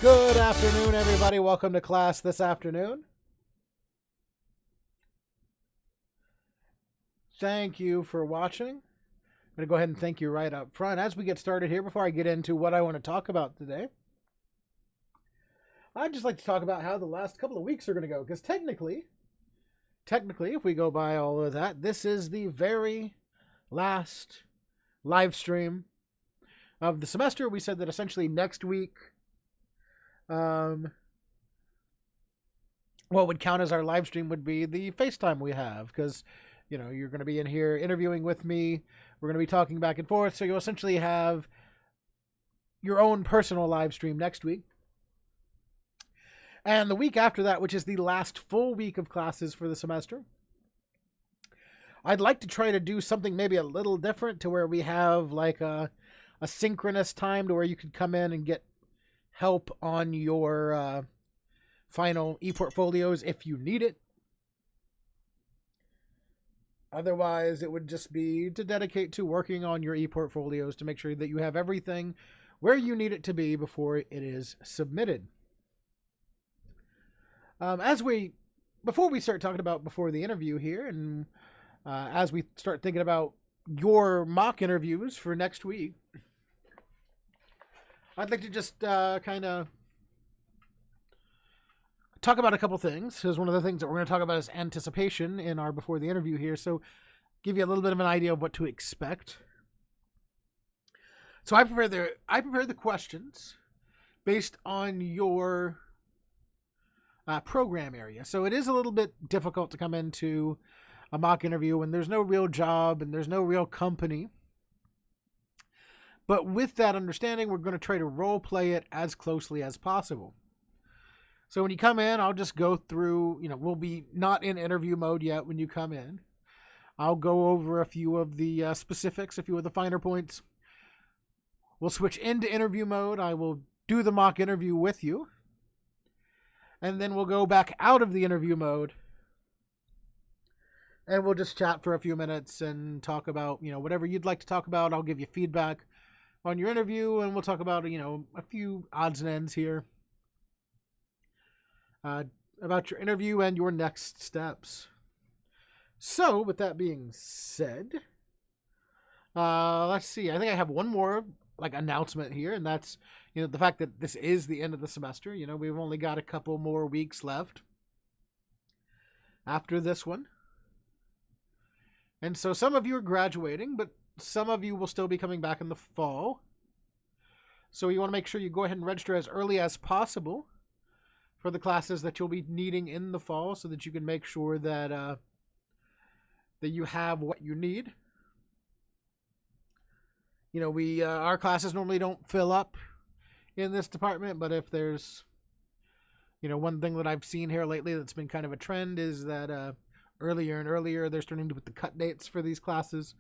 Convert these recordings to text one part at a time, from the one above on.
Good afternoon, everybody. Welcome to class this afternoon. Thank you for watching. I'm going to go ahead and thank you right up front. As we get started here, before I get into what I want to talk about today, I'd just like to talk about how the last couple of weeks are going to go. Because technically, if we go by all of that, this is the very last live stream of the semester. We said that essentially next week, what would count as our live stream would be the FaceTime we have, because you know you're going to be in here interviewing with me. We're going to be talking back and forth, so you'll essentially have your own personal live stream next week. And the week after that, which is the last full week of classes for the semester, I'd like to try to do something maybe a little different, to where we have like a synchronous time to where you could come in and get help on your final e-portfolios if you need it. Otherwise, it would just be to dedicate to working on your e-portfolios to make sure that you have everything where you need it to be before it is submitted. Before we start talking about before the interview here, and as we start thinking about your mock interviews for next week, I'd like to just kind of talk about a couple things, because one of the things that we're going to talk about is anticipation in our before the interview here. So give you a little bit of an idea of what to expect. So I prepared the questions based on your program area. So it is a little bit difficult to come into a mock interview when there's no real job and there's no real company. But with that understanding, we're going to try to role play it as closely as possible. So when you come in, I'll just go through, we'll be not in interview mode yet when you come in. I'll go over a few of the specifics, a few of the finer points. We'll switch into interview mode. I will do the mock interview with you. And then we'll go back out of the interview mode and we'll just chat for a few minutes and talk about, whatever you'd like to talk about. I'll give you feedback on your interview and we'll talk about, a few odds and ends here about your interview and your next steps. So, with that being said, let's see. I think I have one more announcement here, and that's the fact that this is the end of the semester. We've only got a couple more weeks left after this one, and so some of you are graduating, but some of you will still be coming back in the fall. So you want to make sure you go ahead and register as early as possible for the classes that you'll be needing in the fall, so that you can make sure that that you have what you need. Our classes normally don't fill up in this department, but if there's, one thing that I've seen here lately that's been kind of a trend is that earlier and earlier they're starting to put the cut dates for these classes,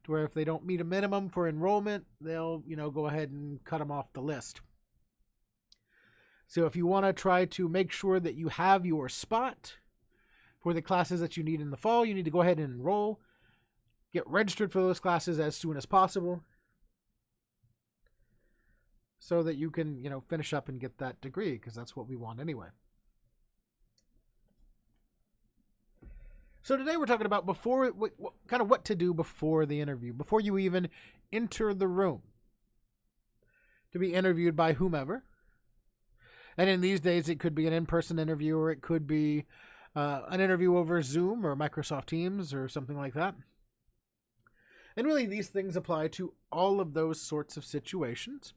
to where if they don't meet a minimum for enrollment, they'll, go ahead and cut them off the list. So if you want to try to make sure that you have your spot for the classes that you need in the fall, you need to go ahead and enroll, get registered for those classes as soon as possible, so that you can, finish up and get that degree, because that's what we want anyway. So today we're talking about what to do before the interview, before you even enter the room to be interviewed by whomever. And in these days, it could be an in-person interview, or it could be an interview over Zoom or Microsoft Teams or something like that. And really, these things apply to all of those sorts of situations.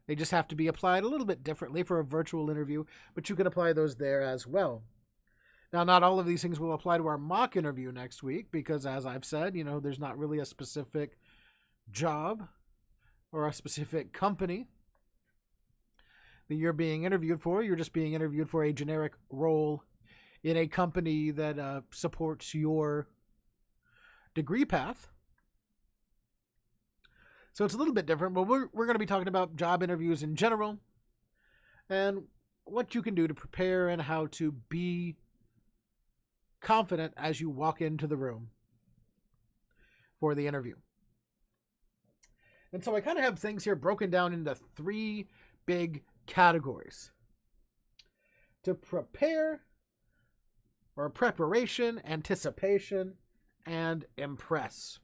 They just have to be applied a little bit differently for a virtual interview, but you can apply those there as well. Now, not all of these things will apply to our mock interview next week, because as I've said, there's not really a specific job or a specific company that you're being interviewed for. You're just being interviewed for a generic role in a company that supports your degree path. So it's a little bit different, but we're going to be talking about job interviews in general and what you can do to prepare and how to be confident as you walk into the room for the interview. And so I kind of have things here broken down into three big categories: to prepare, or preparation, anticipation, and impress.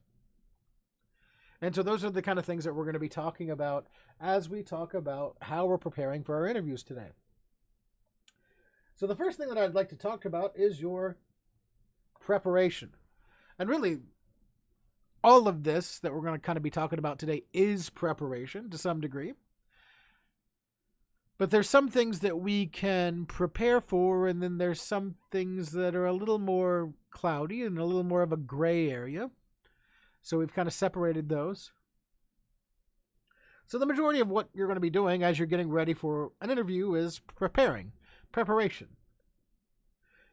And so those are the kind of things that we're going to be talking about as we talk about how we're preparing for our interviews today. So the first thing that I'd like to talk about is your preparation. And really, all of this that we're going to kind of be talking about today is preparation to some degree. But there's some things that we can prepare for, and then there's some things that are a little more cloudy and a little more of a gray area. So we've kind of separated those. So the majority of what you're going to be doing as you're getting ready for an interview is preparation.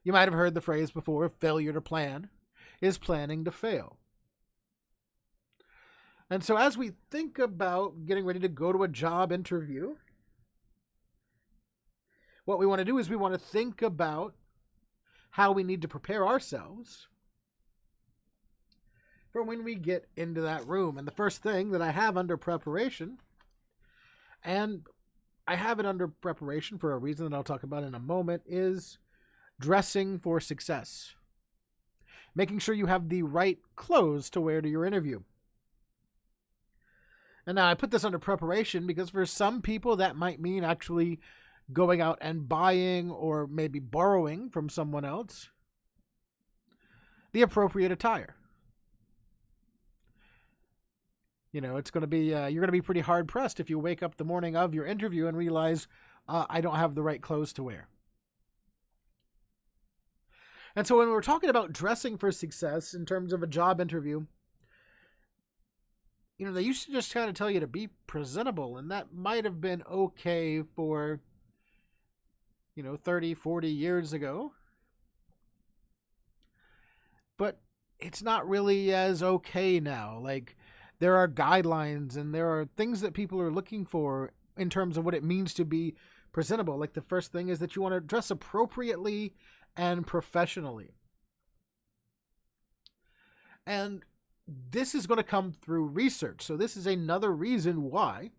You might have heard the phrase before: failure to plan is planning to fail. And so as we think about getting ready to go to a job interview, what we want to do is we want to think about how we need to prepare ourselves for when we get into that room. And the first thing that I have under preparation, and I have it under preparation for a reason that I'll talk about in a moment, is dressing for success. Making sure you have the right clothes to wear to your interview. And now I put this under preparation because for some people that might mean actually going out and buying, or maybe borrowing from someone else, the appropriate attire. It's going to be, you're going to be pretty hard pressed if you wake up the morning of your interview and realize, I don't have the right clothes to wear. And so when we're talking about dressing for success in terms of a job interview, they used to just kind of tell you to be presentable, and that might have been okay for 30, 40 years ago. But it's not really as okay now. There are guidelines and there are things that people are looking for in terms of what it means to be presentable. Like the first thing is that you want to dress appropriately and professionally. And this is going to come through research. So this is another reason why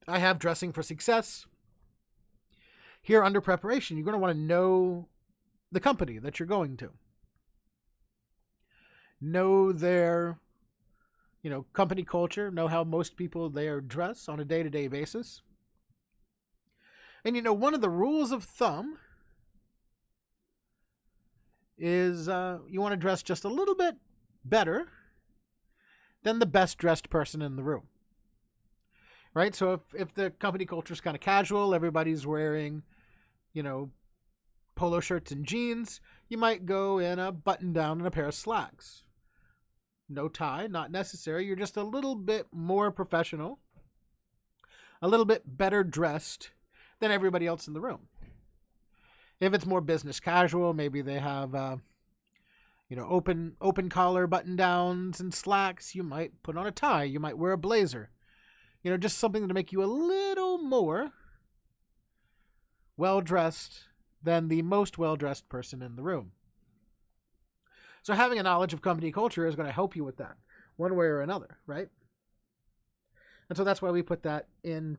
I have dressing for success here under preparation. You're going to want to know the company that you're going to. Know their, company culture. Know how most people there dress on a day-to-day basis. And, one of the rules of thumb is you want to dress just a little bit better than the best dressed person in the room. Right? So if the company culture is kind of casual, everybody's wearing, polo shirts and jeans, you might go in a button down and a pair of slacks. No tie, not necessary. You're just a little bit more professional, a little bit better dressed than everybody else in the room. If it's more business casual, maybe they have, open collar button downs and slacks. You might put on a tie. You might wear a blazer. Just something to make you a little more well-dressed than the most well-dressed person in the room. So having a knowledge of company culture is going to help you with that, one way or another, right? And so that's why we put that in.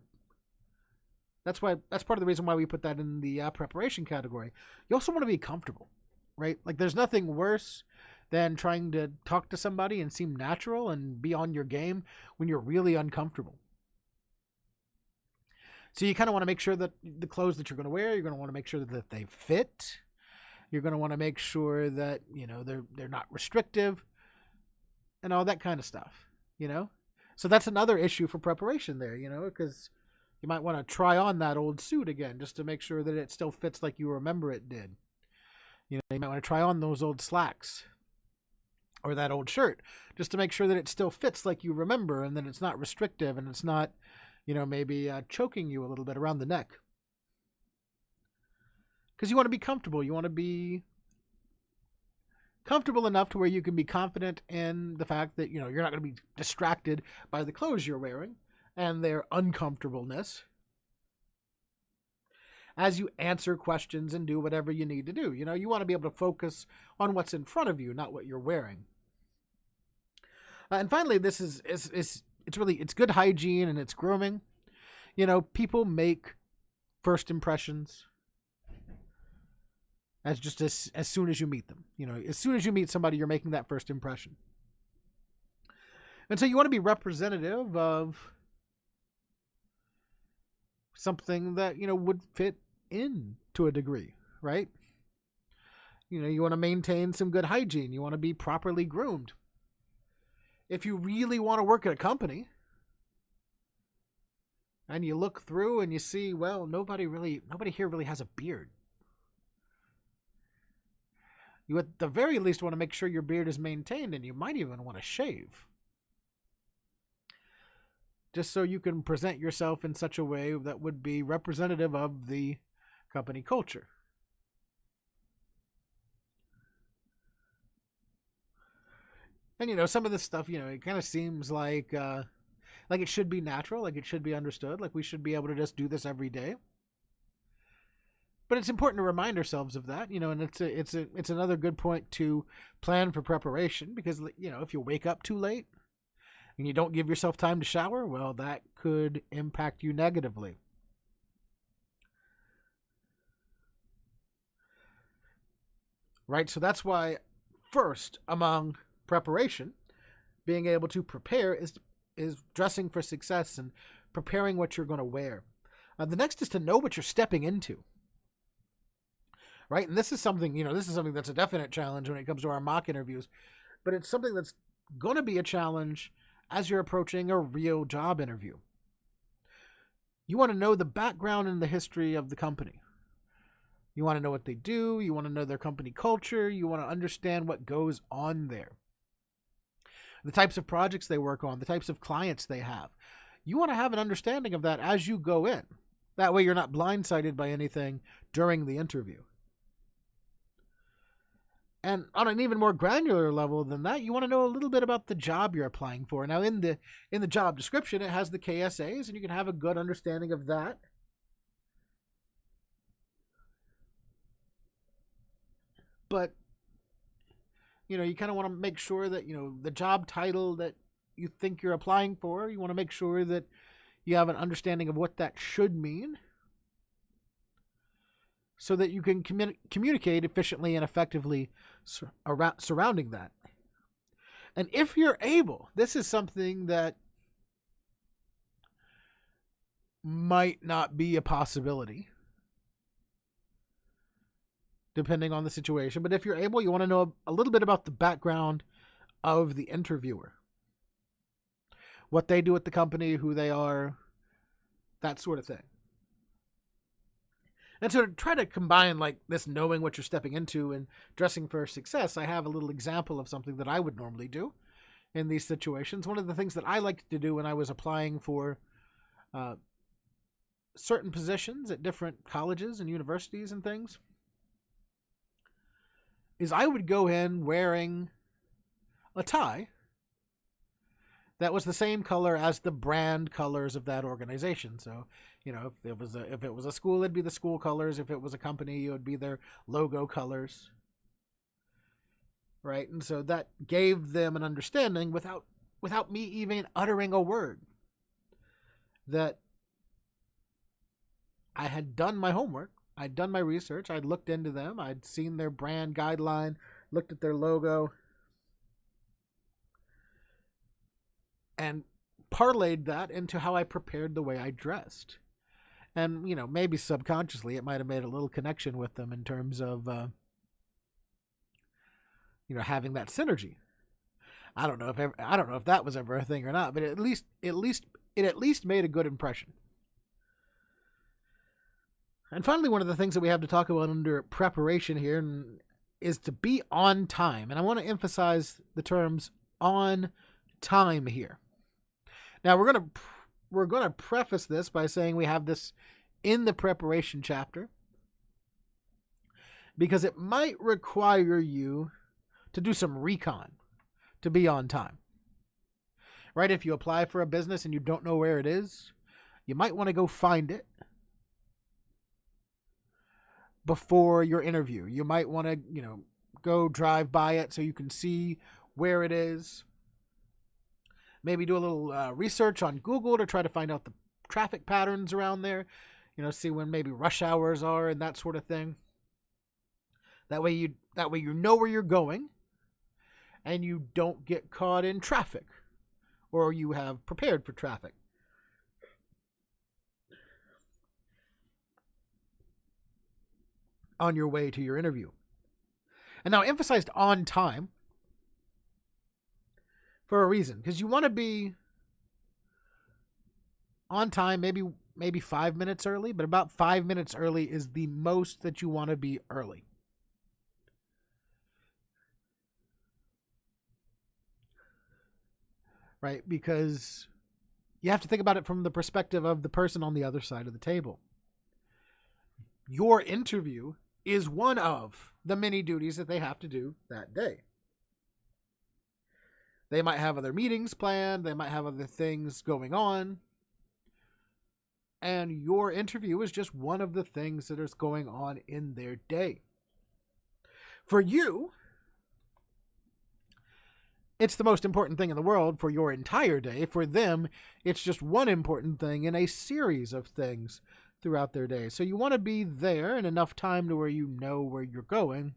That's part of the reason why we put that in the preparation category. You also want to be comfortable, right? Like there's nothing worse than trying to talk to somebody and seem natural and be on your game when you're really uncomfortable. So you kind of want to make sure that the clothes that you're going to wear, you're going to want to make sure that they fit. You're going to want to make sure that, they're not restrictive and all that kind of stuff, So that's another issue for preparation there, because you might want to try on that old suit again just to make sure that it still fits like you remember it did. You might want to try on those old slacks or that old shirt just to make sure that it still fits like you remember and that it's not restrictive and it's not, maybe choking you a little bit around the neck. Because you want to be comfortable. You want to be comfortable enough to where you can be confident in the fact that, you're not going to be distracted by the clothes you're wearing and their uncomfortableness as you answer questions and do whatever you need to do. You want to be able to focus on what's in front of you, not what you're wearing. And finally, this is it's good hygiene and it's grooming. People make first impressions as soon as you meet them. As soon as you meet somebody, you're making that first impression. And so you want to be representative of something that, would fit in to a degree, right? You want to maintain some good hygiene. You want to be properly groomed. If you really want to work at a company and you look through and you see, well, nobody here really has a beard. You at the very least want to make sure your beard is maintained, and you might even want to shave. Just so you can present yourself in such a way that would be representative of the company culture. And some of this stuff, it kind of seems like it should be natural, like it should be understood, like we should be able to just do this every day. But it's important to remind ourselves of that, and it's another good point to plan for preparation, because if you wake up too late and you don't give yourself time to shower, well, that could impact you negatively. Right? So that's why first among preparation, being able to prepare is dressing for success and preparing what you're going to wear. The next is to know what you're stepping into. Right? And this is something that's a definite challenge when it comes to our mock interviews, but it's something that's going to be a challenge as you're approaching a real job interview. You want to know the background and the history of the company. You want to know what they do. You want to know their company culture. You want to understand what goes on there. The types of projects they work on, the types of clients they have. You want to have an understanding of that as you go in. That way you're not blindsided by anything during the interview. And on an even more granular level than that, you want to know a little bit about the job you're applying for. Now, in the job description, it has the KSAs, and you can have a good understanding of that. But, you kind of want to make sure that, the job title that you think you're applying for, you want to make sure that you have an understanding of what that should mean so that you can communicate efficiently and effectively surrounding that. And if you're able, this is something that might not be a possibility, depending on the situation. But if you're able, you want to know a little bit about the background of the interviewer. What they do at the company, who they are, that sort of thing. And so to try to combine like this knowing what you're stepping into and dressing for success, I have a little example of something that I would normally do in these situations. One of the things that I liked to do when I was applying for certain positions at different colleges and universities and things is I would go in wearing a tie that was the same color as the brand colors of that organization. So, if it was a school, it'd be the school colors. If it was a company, it would be their logo colors. Right? And so that gave them an understanding without me even uttering a word that I had done my homework. I'd done my research. I'd looked into them. I'd seen their brand guideline, looked at their logo, and parlayed that into how I prepared the way I dressed. And, maybe subconsciously it might have made a little connection with them in terms of, having that synergy. I don't know if that was ever a thing or not, but it at least made a good impression. And finally, one of the things that we have to talk about under preparation here is to be on time. And I want to emphasize the terms on time here. Now, we're going to preface this by saying we have this in the preparation chapter because it might require you to do some recon to be on time. Right? If you apply for a business and you don't know where it is, you might want to go find it before your interview. You might want to, go drive by it so you can see where it is. Maybe do a little research on Google to try to find out the traffic patterns around there. See when maybe rush hours are and that sort of thing. That way you know where you're going and you don't get caught in traffic, or you have prepared for traffic. On your way to your interview. And now emphasized on time for a reason, because you want to be on time, maybe 5 minutes early, but about 5 minutes early is the most that you want to be early. Right? Because you have to think about it from the perspective of the person on the other side of the table. Your interview is one of the many duties that they have to do that day. They might have other meetings planned. They might have other things going on. And your interview is just one of the things that is going on in their day. For you, it's the most important thing in the world for your entire day. For them, it's just one important thing in a series of things throughout their day. So you want to be there in enough time to where you know where you're going.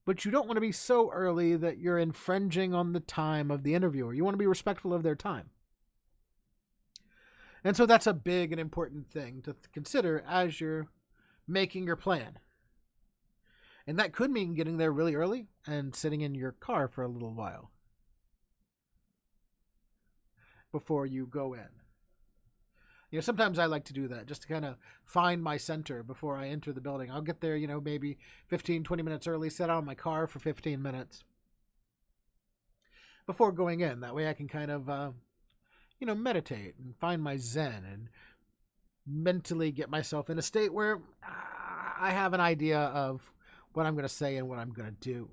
But you don't want to be so early that you're infringing on the time of the interviewer. You want to be respectful of their time. And so that's a big and important thing to consider as you're making your plan. And that could mean getting there really early and sitting in your car for a little while before you go in. Sometimes I like to do that just to kind of find my center before I enter the building. I'll get there, maybe 15, 20 minutes early, sit out in my car for 15 minutes before going in. That way I can kind of, meditate and find my zen and mentally get myself in a state where I have an idea of what I'm going to say and what I'm going to do.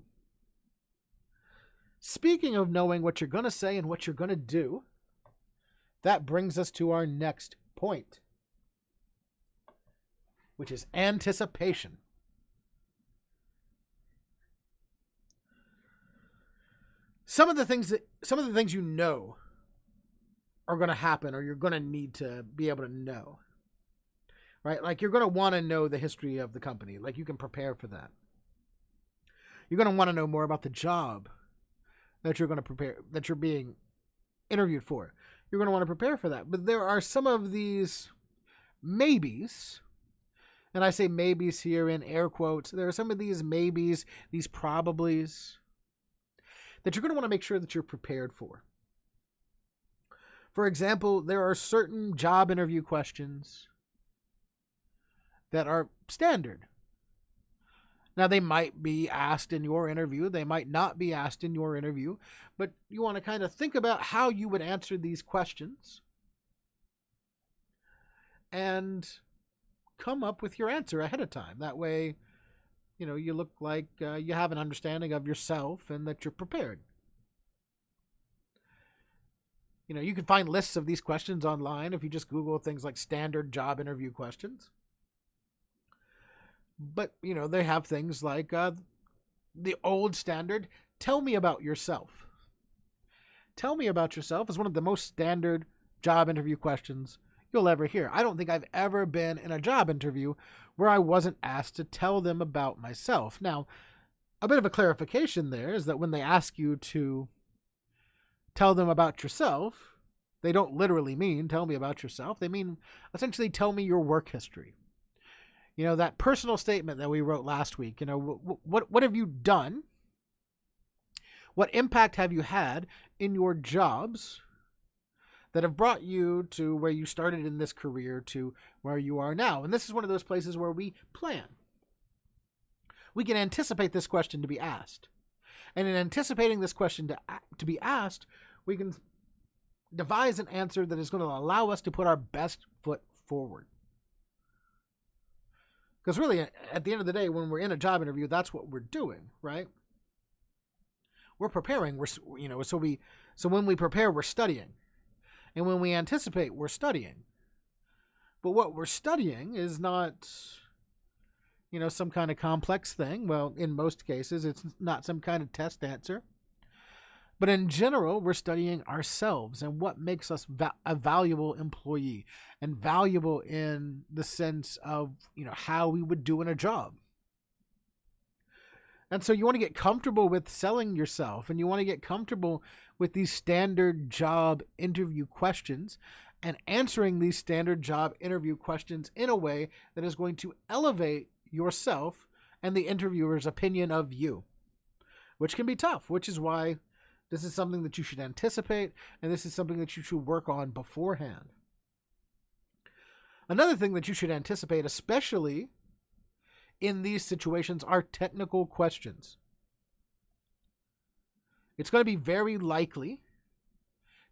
Speaking of knowing what you're going to say and what you're going to do, that brings us to our next point, which is anticipation. Some of the things you know are going to happen, or you're going to need to be able to know, right? Like, you're going to want to know the history of the company. Like, you can prepare for that. You're going to want to know more about the job that you're being interviewed for. You're going to want to prepare for that. But there are some of these maybes, and I say maybes here in air quotes. There are some of these maybes, these probablys, that you're going to want to make sure that you're prepared for. For example, there are certain job interview questions that are standard. Now, they might be asked in your interview. They might not be asked in your interview. But you want to kind of think about how you would answer these questions and come up with your answer ahead of time. That way, you look like you have an understanding of yourself and that you're prepared. You can find lists of these questions online if you just Google things like standard job interview questions. But, they have things like the old standard, tell me about yourself. Tell me about yourself is one of the most standard job interview questions you'll ever hear. I don't think I've ever been in a job interview where I wasn't asked to tell them about myself. Now, a bit of a clarification there is that when they ask you to tell them about yourself, they don't literally mean tell me about yourself. They mean essentially tell me your work history. That personal statement that we wrote last week, what have you done? What impact have you had in your jobs that have brought you to where you started in this career to where you are now? And this is one of those places where we plan. We can anticipate this question to be asked. And in anticipating this question to be asked, we can devise an answer that is going to allow us to put our best foot forward. Because really, at the end of the day, when we're in a job interview, that's what we're doing, right? We're preparing. So when we prepare, we're studying. And when we anticipate, we're studying. But what we're studying is not, some kind of complex thing. Well, in most cases, it's not some kind of test answer. But in general, we're studying ourselves and what makes us a valuable employee and valuable in the sense of, how we would do in a job. And so you want to get comfortable with selling yourself, and you want to get comfortable with these standard job interview questions and answering these standard job interview questions in a way that is going to elevate yourself and the interviewer's opinion of you, which can be tough, which is why this is something that you should anticipate, and this is something that you should work on beforehand. Another thing that you should anticipate, especially in these situations, are technical questions. It's going to be very likely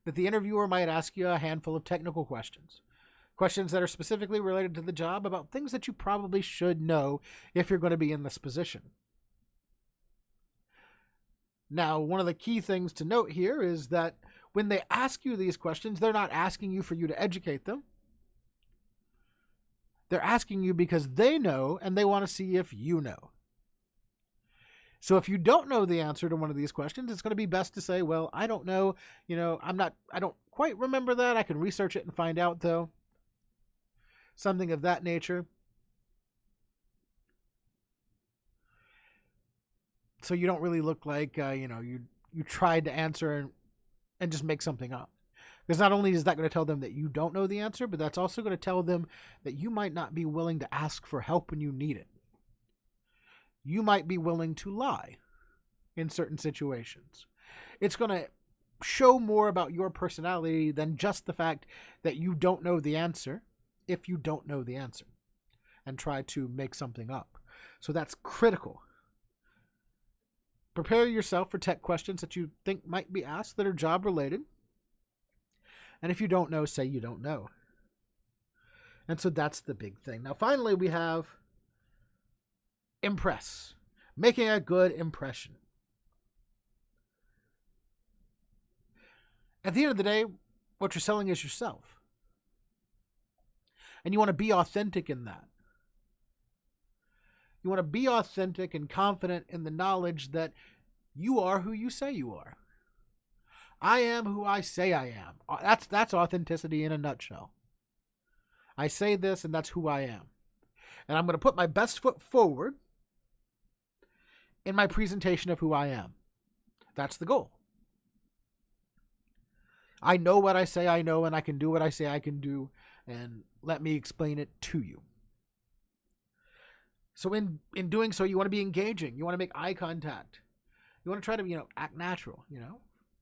that the interviewer might ask you a handful of technical questions. Questions that are specifically related to the job about things that you probably should know if you're going to be in this position. Now, one of the key things to note here is that when they ask you these questions, they're not asking you for you to educate them. They're asking you because they know and they want to see if you know. So if you don't know the answer to one of these questions, it's going to be best to say, well, I don't know. I don't quite remember that. I can research it and find out, though. Something of that nature. So you don't really look like, you tried to answer and just make something up. Because not only is that going to tell them that you don't know the answer, but that's also going to tell them that you might not be willing to ask for help when you need it. You might be willing to lie in certain situations. It's going to show more about your personality than just the fact that you don't know the answer if you don't know the answer and try to make something up. So that's critical. Prepare yourself for tech questions that you think might be asked that are job related. And if you don't know, say you don't know. And so that's the big thing. Now, finally, we have impress. Making a good impression. At the end of the day, what you're selling is yourself. And you want to be authentic in that. You want to be authentic and confident in the knowledge that you are who you say you are. I am who I say I am. That's authenticity in a nutshell. I say this and that's who I am. And I'm going to put my best foot forward in my presentation of who I am. That's the goal. I know what I say I know, and I can do what I say I can do, and let me explain it to you. So in doing so, you want to be engaging. You want to make eye contact. You want to try to, act natural,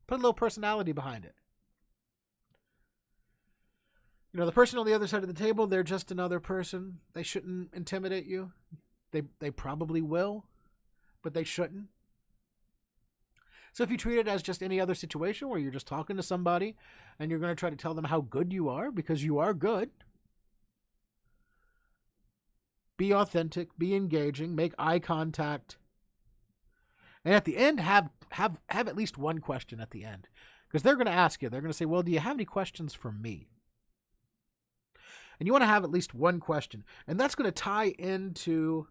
Put a little personality behind it. The person on the other side of the table, they're just another person. They shouldn't intimidate you. They probably will, but they shouldn't. So if you treat it as just any other situation where you're just talking to somebody and you're going to try to tell them how good you are because you are good, be authentic, be engaging, make eye contact. And at the end, have at least one question at the end. Because they're going to ask you, they're going to say, well, do you have any questions for me? And you want to have at least one question. And that's going to tie into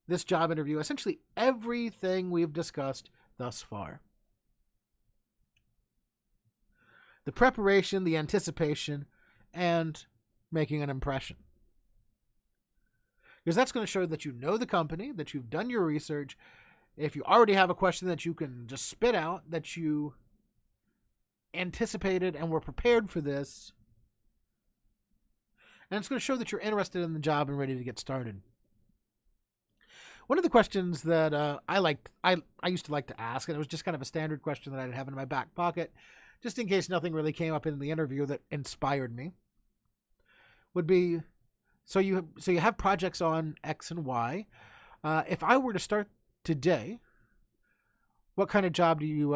this job interview, essentially everything we've discussed thus far. The preparation, the anticipation, and making an impression. Because that's going to show that you know the company, that you've done your research. If you already have a question that you can just spit out, that you anticipated and were prepared for this. And it's going to show that you're interested in the job and ready to get started. One of the questions that I used to like to ask, and it was just kind of a standard question that I'd have in my back pocket, just in case nothing really came up in the interview that inspired me, would be, so you have projects on X and Y. If I were to start today, what kind of job do you,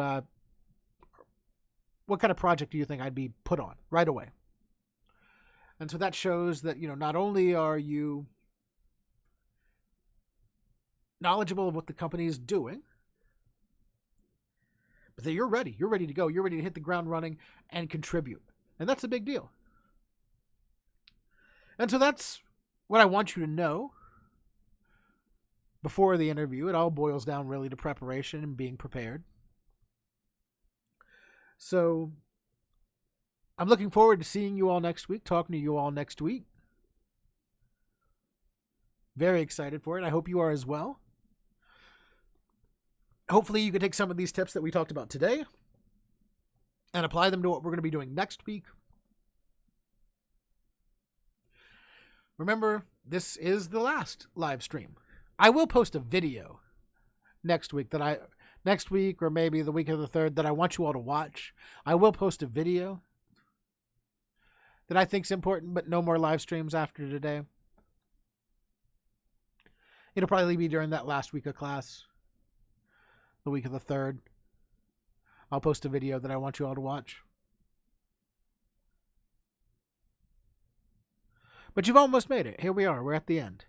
what kind of project do you think I'd be put on right away? And so that shows that, not only are you knowledgeable of what the company is doing, but that you're ready. You're ready to go. You're ready to hit the ground running and contribute. And that's a big deal. And so that's what I want you to know before the interview. It all boils down really to preparation and being prepared. So I'm looking forward to seeing you all next week, talking to you all next week. Very excited for it. I hope you are as well. Hopefully you can take some of these tips that we talked about today and apply them to what we're going to be doing next week. Remember, this is the last live stream. I will post a video next week or maybe the week of the 3rd that I want you all to watch. I will post a video that I think is important, but no more live streams after today. It'll probably be during that last week of class, the week of the 3rd. I'll post a video that I want you all to watch. But you've almost made it. Here we are. We're at the end.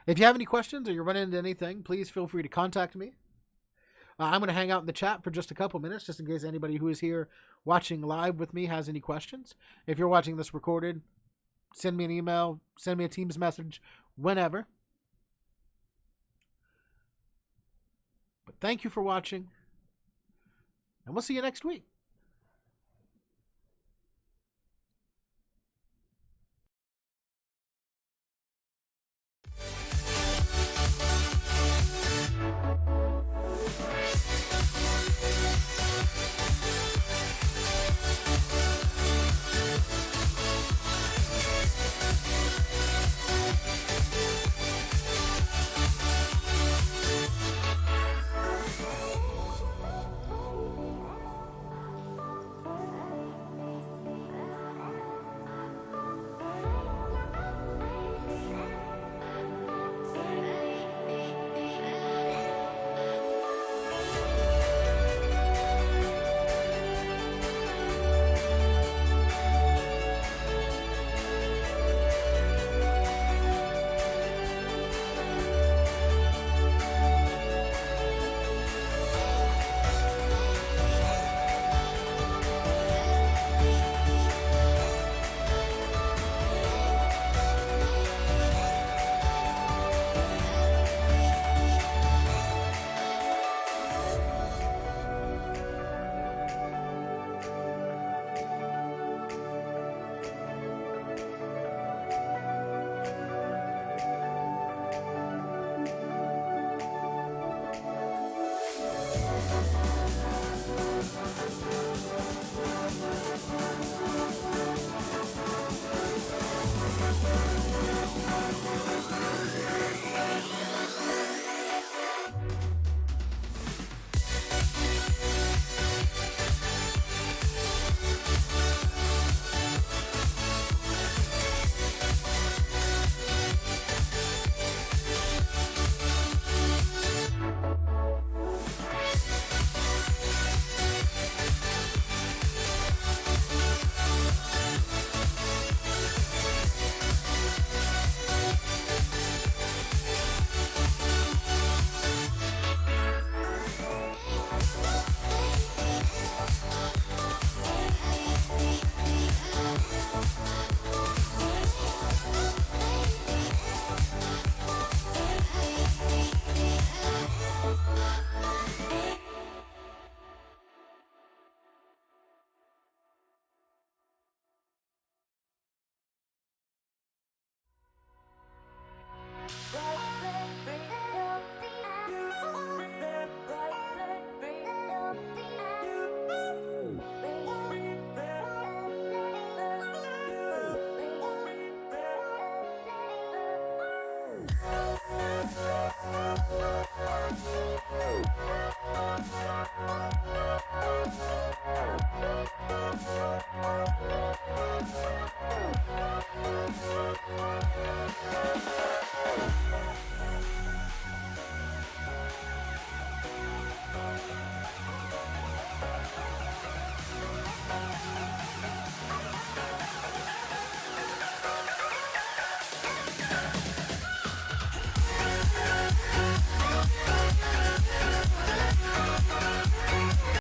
If you have any questions or you run into anything, please feel free to contact me. I'm going to hang out in the chat for just a couple minutes, just in case anybody who is here watching live with me has any questions. If you're watching this recorded, send me an email, send me a Teams message, whenever. But thank you for watching, and we'll see you next week.